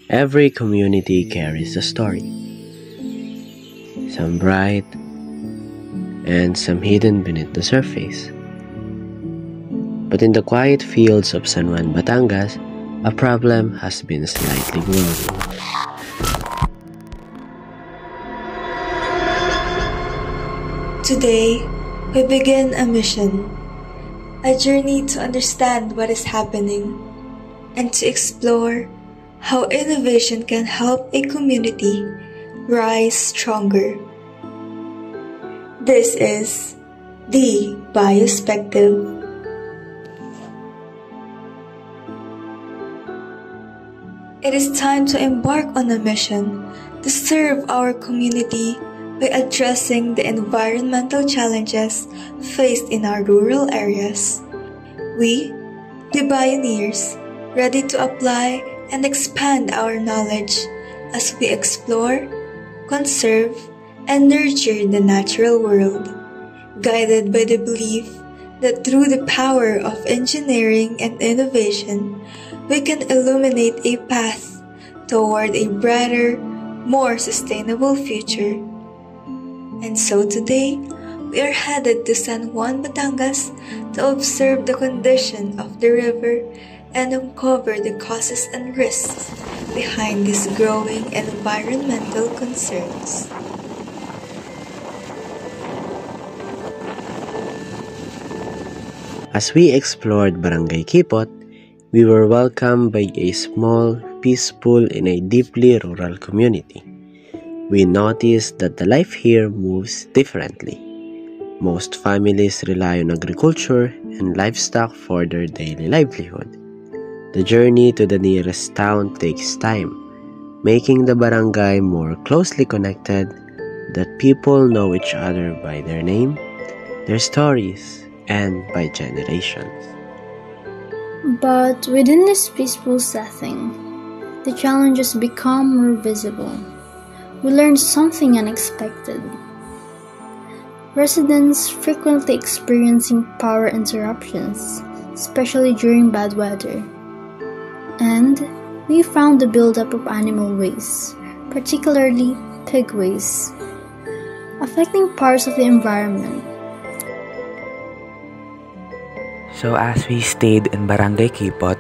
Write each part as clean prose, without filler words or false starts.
Every community carries a story, some bright and some hidden beneath the surface. But in the quiet fields of San Juan, Batangas, a problem has been slightly growing. Today, we begin a mission, a journey to understand what is happening and to explore how innovation can help a community rise stronger. This is the Biospective. It is time to embark on a mission to serve our community by addressing the environmental challenges faced in our rural areas. We, the pioneers, ready to apply and expand our knowledge as we explore, conserve, and nurture the natural world, guided by the belief that through the power of engineering and innovation, we can illuminate a path toward a brighter, more sustainable future. And so today, we are headed to San Juan, Batangas to observe the condition of the river and uncover the causes and risks behind these growing environmental concerns. As we explored Barangay Kipot, we were welcomed by a small, peaceful, and a deeply rural community. We noticed that the life here moves differently. Most families rely on agriculture and livestock for their daily livelihood. The journey to the nearest town takes time, making the barangay more closely connected, that people know each other by their name, their stories, and by generations. But within this peaceful setting, the challenges become more visible. We learn something unexpected. Residents frequently experiencing power interruptions, especially during bad weather. And we found the buildup of animal waste, particularly pig waste, affecting parts of the environment. So as we stayed in Barangay Kipot,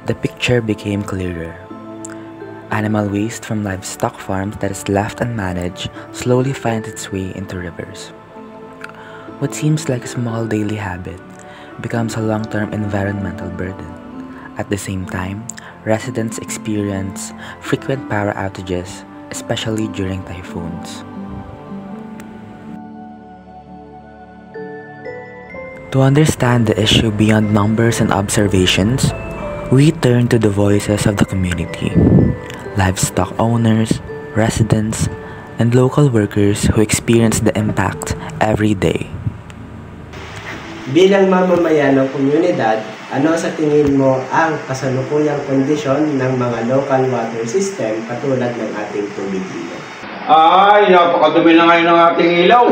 the picture became clearer. Animal waste from livestock farms that is left unmanaged slowly finds its way into rivers. What seems like a small daily habit becomes a long-term environmental burden. At the same time, residents experience frequent power outages, especially during typhoons. To understand the issue beyond numbers and observations, we turn to the voices of the community, livestock owners, residents, and local workers who experience the impact every day. Bilang mamamayan ng komunidad, ano sa tingin mo ang kasalukuyang kondisyon ng mga local water system katulad ng ating tubig ilog? Ay, napakadumi na ngayon ng ating ilaw.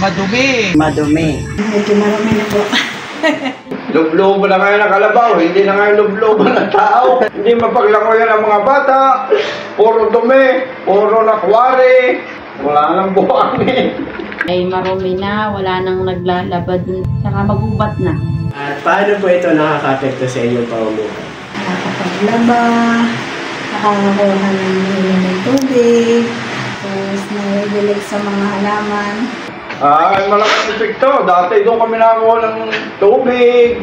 Madumi. Medyo marami na po. Lublobo na ngayon ng kalabaw, hindi na ngayon lublobo ng tao. Hindi mapaglangoyan ang mga bata. Puro dumi, puro nakwari. Wala nang buhangin. Ay marumi na, wala nang naglalaba dun, saka magubat na. At paano po ito nakaka-apekto sa inyong pamumuhay? Nakakapaglaba, nakakakuha ng tubig, tapos naridilig sa mga halaman. Ay, malaking epekto. Dati doon kami nakakuha ng tubig.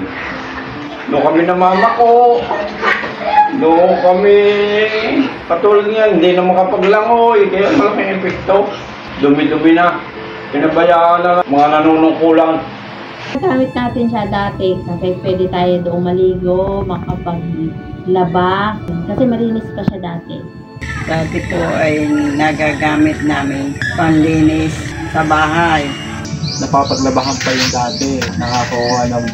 Doon kami namamako. Doon kami, katulad niyan, hindi na makapaglangoy. Kaya malaking epekto. Dumi-dumi na. Pinabayaan na mga nanunungkulan. Gamit natin siya dati kasi pwede tayo doon maligo, makapaglaba. Kasi malinis pa siya dati. Dati po ay nagagamit namin panlinis sa bahay. Napapaglabahan pa yung dati. Nakakuha ng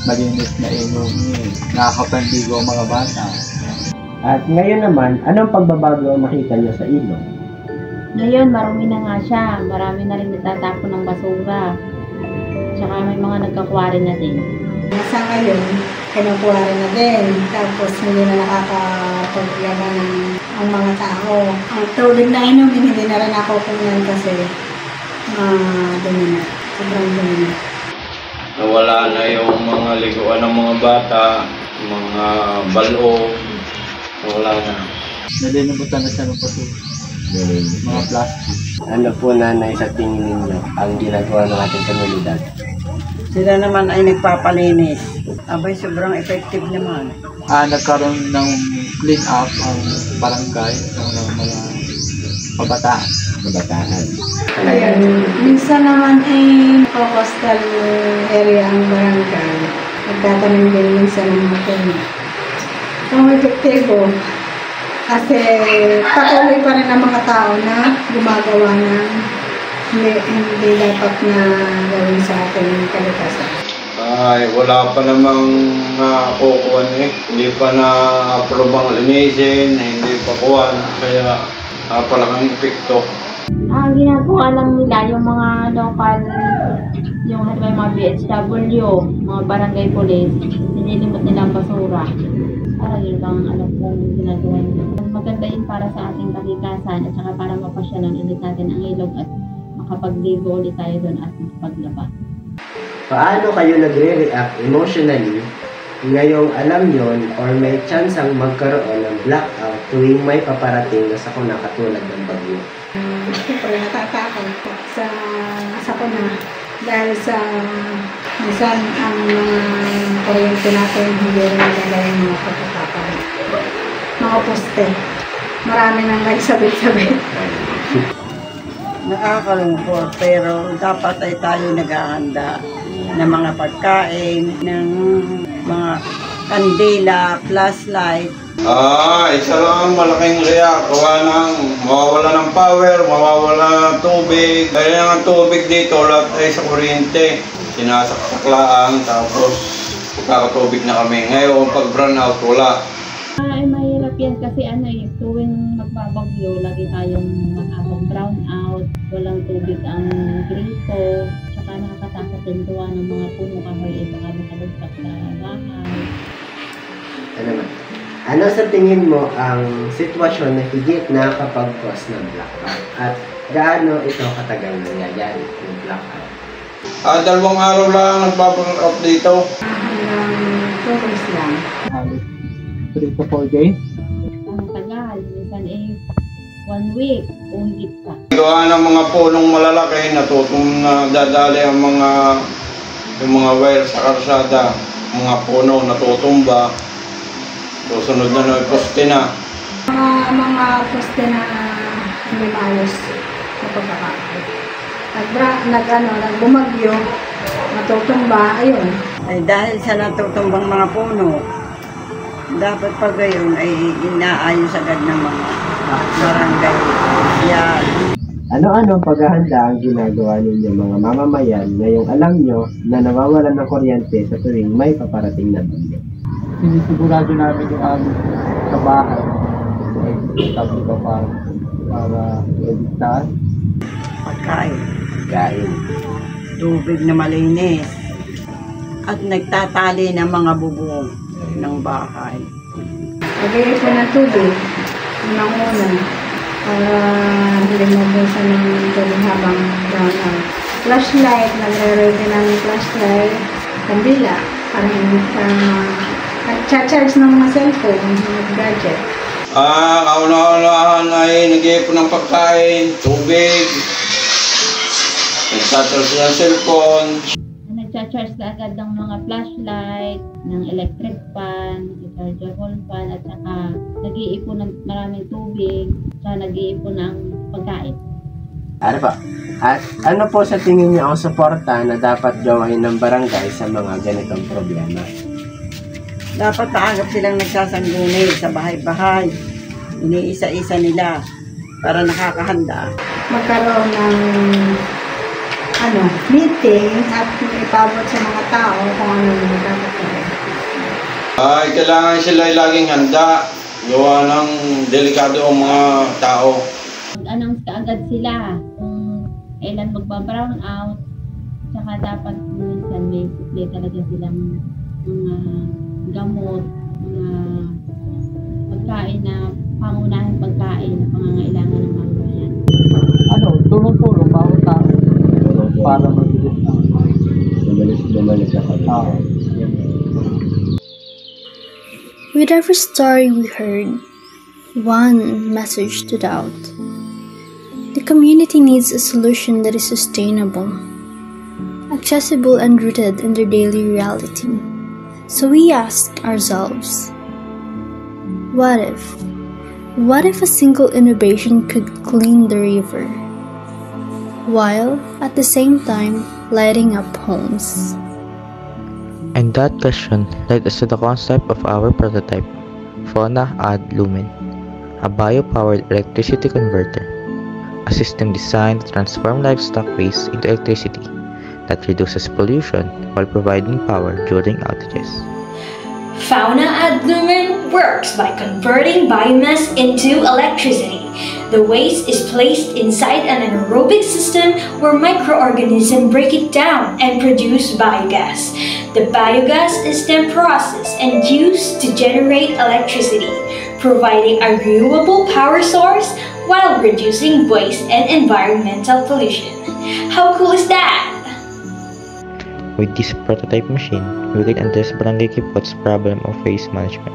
malinis na inumin. Nakakapandigo ang mga bata. At ngayon naman, anong pagbabago ang nakita niyo sa ilog? Ngayon, marumi na nga siya. Marami na rin natatapon ng basura. Tsaka may mga nagkakwari na din. Sa ngayon, kinukuha na din. Tapos hindi na nakakapaglaban ang mga tao. Ang tubig na inumin, hindi na rin ako kunan kasi dumi na. Sobrang dumi na. Nawala na yung mga liguan ng mga bata, mga balong. Nawala na. Nalilimutan na siya ng pato. Mga plastic. Ano po nanay sa tingin ninyo ang ginagawa ng ating komunidad? Sila naman ay nagpapalinis. Abay, sobrang effective naman. Nagkaroon ng clean up ang barangay ng mga kabataan. Ayan, minsan naman ay coastal area ang barangay. Nagtatanim din minsan ng mga puno. Ang epektibo, kasi patuloy pa rin ang mga tao na gumagawa ng hindi dapat na gawin sa ating kalikasan. Ay, wala pa namang nakukuhan eh. Hindi pa na-approve ang linisin, hindi pa kuhan. Kaya napalaking epekto. Ang ginagawa lang nila yung mga local, yung mga BHW, mga barangay police, nililimot nila ang basura. Parang yun lang alam kong ginagawa nila. Maganda yun para sa ating kalikasan at saka para mapasyalan ulit natin ang ilog at makapagligo ulit tayo doon at makapaglaba. Paano kayo nagre-react emotionally ngayong alam yon or may chance ang magkaroon ng blackout tuwing may paparating na sakuna katulad ng bagyo? Siyempre, natatakot po sa sakuna dahil sa minsan ang kuryente natin hindi rin nagagay ng mga pagkakataon. Mga poste. Marami nang nagsabit-sabit. Nakakalungkot, pero dapat ay tayo naghahanda ng mga pagkain, ng mga kandila, flashlight. Isa lang malaking react. Gawa ng mawawala ng power, mawawala ng tubig. Kaya ang tubig dito, lahat ay sa kuryente. Sinasaklaan, tapos kakatubig na kami. Ngayon, pag brown out, wala. Ay, mahirap yan kasi tuwing magbabagyo, lagi tayong makabang brown out, walang tubig ang gripo, saka nakakatakot din gawa ng mga puno kahoy, baka makalugtak na bahay. Ano sa tingin mo ang sitwasyon na higit na kapag-cause ng blackout? At gaano ito katagal nangyayari yung blackout? 2 araw lang nagpapag-up dito. Hanggang 2 days lang. 3 to 4 days. Ang tagal, minsan 1 week o higit pa. Gawa ng mga punong malalaki, dadali ang yung mga wire sa karsada, mga puno natutumba. Susunod na ng poste na. Mga poste na hindi maayos na pagkakakot. Nagbumagyo, natutumba, ayun. Ay dahil sa natutumbang mga puno, dapat pag gayon ay inaayos agad ng mga barangay. Yan. Ano-ano paghahanda ang ginagawa ninyo mga mamamayan ngayong alam nyo na nawawalan ng kuryente sa tuwing may paparating na bagyo? Sinisigurado namin yung aming sa bahay. Sabi ko para iligtas. Pagkain. Tubig na malinis. At nagtatali ng mga bubong ng bahay. Lagay po ng tubig, unang-una, para hindi mabusan ng tubig habang brown out. Flashlight, nagre-ready ng flashlight, kandila, para hindi ka charge ng mga cellphone, mga gadget. Kauna-unahan ay nag-iipon ng pagkain, tubig, nagtatras ng cellphone. Nagcha-charge na agad ng mga flashlight, ng electric fan, rechargeable fan, at saka nag-iipon ng maraming tubig, saka nag-iipon ng pagkain. Ano pa? At ano po sa tingin niyo ang suporta na dapat gawin ng barangay sa mga ganitong problema? Dapat maagap silang nagsasangguni sa bahay-bahay. Iniisa-isa nila para nakakahanda. Magkaroon ng meeting at ipabot sa mga tao kung ano yung dapat gawin. Kailangan sila laging handa. Gawa ng delikado ang mga tao. Mag-announce kaagad sila kung kailan magba-brown out. Tsaka dapat minsan may supply talaga silang mga gamot, mga pagkain na pangunahing pagkain na pangangailangan ng mamamayan. Tulong-tulong bawat tao para mabilis na. Bumalik sa kanila. With every story we heard, one message stood out. The community needs a solution that is sustainable, accessible and rooted in their daily reality. So we asked ourselves, what if? What if a single innovation could clean the river, while at the same time lighting up homes? And that question led us to the concept of our prototype, Fauna Ad Lumen, a bio-powered electricity converter, a system designed to transform livestock waste into electricity that reduces pollution while providing power during outages. Fauna Ad Lumen works by converting biomass into electricity. The waste is placed inside an anaerobic system where microorganisms break it down and produce biogas. The biogas is then processed and used to generate electricity, providing a renewable power source while reducing waste and environmental pollution. How cool is that? With this prototype machine, we can address Barangay Kipot's problem of waste management,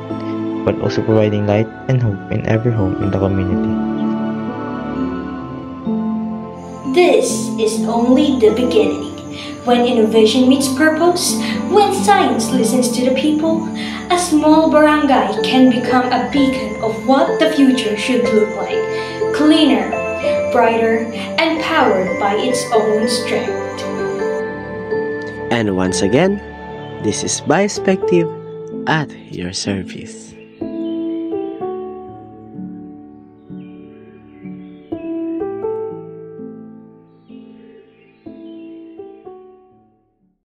while also providing light and hope in every home in the community. This is only the beginning. When innovation meets purpose, when science listens to the people, a small barangay can become a beacon of what the future should look like. Cleaner, brighter, and powered by its own strength. And once again, this is Perspective at your service.